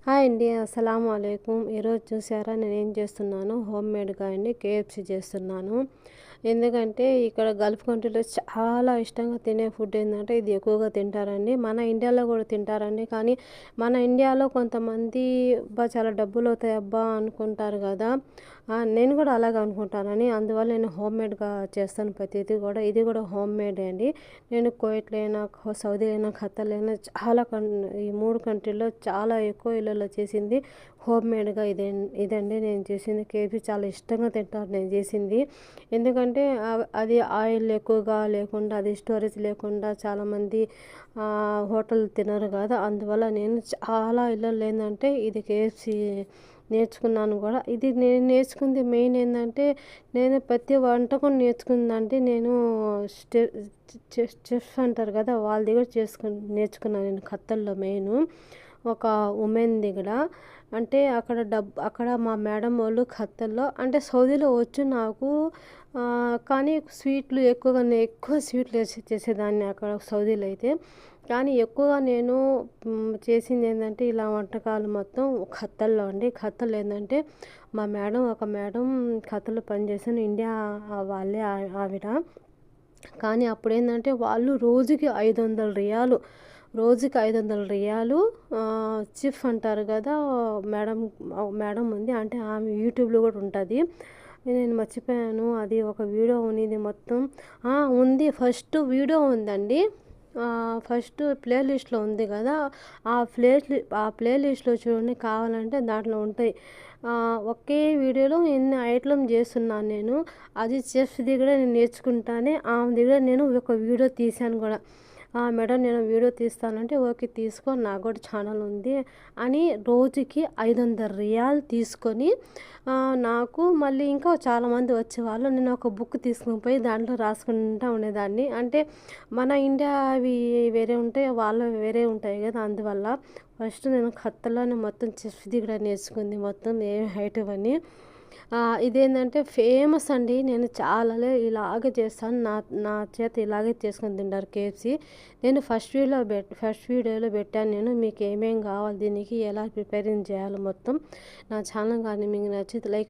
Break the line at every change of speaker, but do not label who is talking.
Hi అండి. అస్సలాము అలైకుం. ఈరోజు చూసారా నేనేం చేస్తున్నాను, హోమ్ మేడ్గా అండి కేఎఫ్సి చేస్తున్నాను. ఎందుకంటే ఇక్కడ గల్ఫ్ కంట్రీలో చాలా ఇష్టంగా తినే ఫుడ్ ఏంటంటే ఇది ఎక్కువగా తింటారండి. మన ఇండియాలో కూడా తింటారండి. కానీ మన ఇండియాలో కొంతమంది అబ్బా చాలా డబ్బులు అవుతాయి అబ్బా అనుకుంటారు కదా. నేను కూడా అలాగే అనుకుంటానని అందువల్ల నేను హోమ్ మేడ్గా చేస్తాను ప్రతిదీ కూడా. ఇది కూడా హోమ్ మేడ్ అండి. నేను కువైట్లో అయినా, సౌదీ అయినా, ఖత్తర్లో అయినా ఈ 3 కంట్రీల్లో చాలా ఎక్కువ ఇళ్ళల్లో చేసింది హోమ్ మేడ్గా ఇదండి నేను చేసింది. కేఎఫ్‌సి చాలా ఇష్టంగా తింటారు నేను చేసింది. ఎందుకంటే అది ఆయిల్ ఎక్కువగా లేకుండా, అది స్టోరేజ్ లేకుండా చాలామంది హోటల్ తినరు కదా. అందువల్ల నేను చాలా ఇళ్ళల్లో ఏందంటే ఇది కేఎఫ్‌సి నేర్చుకున్నాను కూడా. ఇది నేను నేర్చుకుంది మెయిన్ ఏందంటే, నేను ప్రతి వంటకం నేర్చుకుందంటే నేను స్టె చెఫ్ అంటారు కదా, వాళ్ళ దగ్గర నేర్చుకున్నాను నేను ఖత్తర్లో మెయిను. ఒక ఉమెన్ దగ్గర. అంటే అక్కడ మా మేడం వాళ్ళు ఖత్తర్లో, అంటే సౌదీలో వచ్చు నాకు. కానీ స్వీట్లు ఎక్కువ స్వీట్లు చేసేదాన్ని అక్కడ సౌదీలో అయితే. కానీ ఎక్కువగా నేను చేసింది ఏంటంటే ఇలా వంటకాలు మొత్తం ఖత్తర్లో అండి. ఖత్తర్లో ఏంటంటే ఒక మేడం ఖత్తర్లో పనిచేసాను, ఇండియా వాళ్ళే ఆవిడ. కానీ అప్పుడేందంటే వాళ్ళు రోజుకి 500 రియాలు, రోజుకి 500 రియాలు. చిఫ్ అంటారు కదా, మేడం మేడం ఉంది, అంటే ఆమె యూట్యూబ్లో కూడా ఉంటుంది. నేను మర్చిపోయాను, అది ఒక వీడియో ఉన్నింది మొత్తం. ఉంది, ఫస్ట్ వీడియో ఉందండి. ఫస్ట్ ప్లేలిస్ట్లో ఉంది కదా, ఆ ప్లేలిస్ట్లో చూడండి, కావాలంటే దాంట్లో ఉంటాయి. ఒకే వీడియోలో ఎన్ని ఐటెం చేస్తున్నాను నేను. అది చెఫ్ దగ్గర నేను నేర్చుకుంటానే ఆమె దగ్గర నేను ఒక వీడియో తీశాను కూడా. మేడం నేను వీడియో తీస్తానంటే ఓకే తీసుకో, నాకు కూడా ఛానల్ ఉంది అని రోజుకి 500 రియాల్ తీసుకొని నాకు మళ్ళీ ఇంకా చాలామంది వచ్చేవాళ్ళు. నేను ఒక బుక్ తీసుకొని పోయి దాంట్లో రాసుకుంటూ ఉండేదాన్ని. అంటే మన ఇండియా అవి వేరే ఉంటాయి, వాళ్ళవి వేరే ఉంటాయి కదా. అందువల్ల ఫస్ట్ నేను ఖత్తర్లోనే మొత్తం చెఫ్ దగ్గర నేర్చుకుంది మొత్తం ఏ ఐటమ్ అని. ఇదేంటంటే ఫేమస్ అండి. నేను చాలా ఇలాగే చేస్తాను, నా నా చేత ఇలాగే చేసుకొని తింటారు కేఎఫ్సి. నేను ఫస్ట్ వీడియోలో పెట్టాను నేను, మీకు ఏమేం కావాలి, దీనికి ఎలా ప్రిపేరింగ్ చేయాలో మొత్తం. నా ఛానల్ కానీ మీకు నచ్చితే లైక్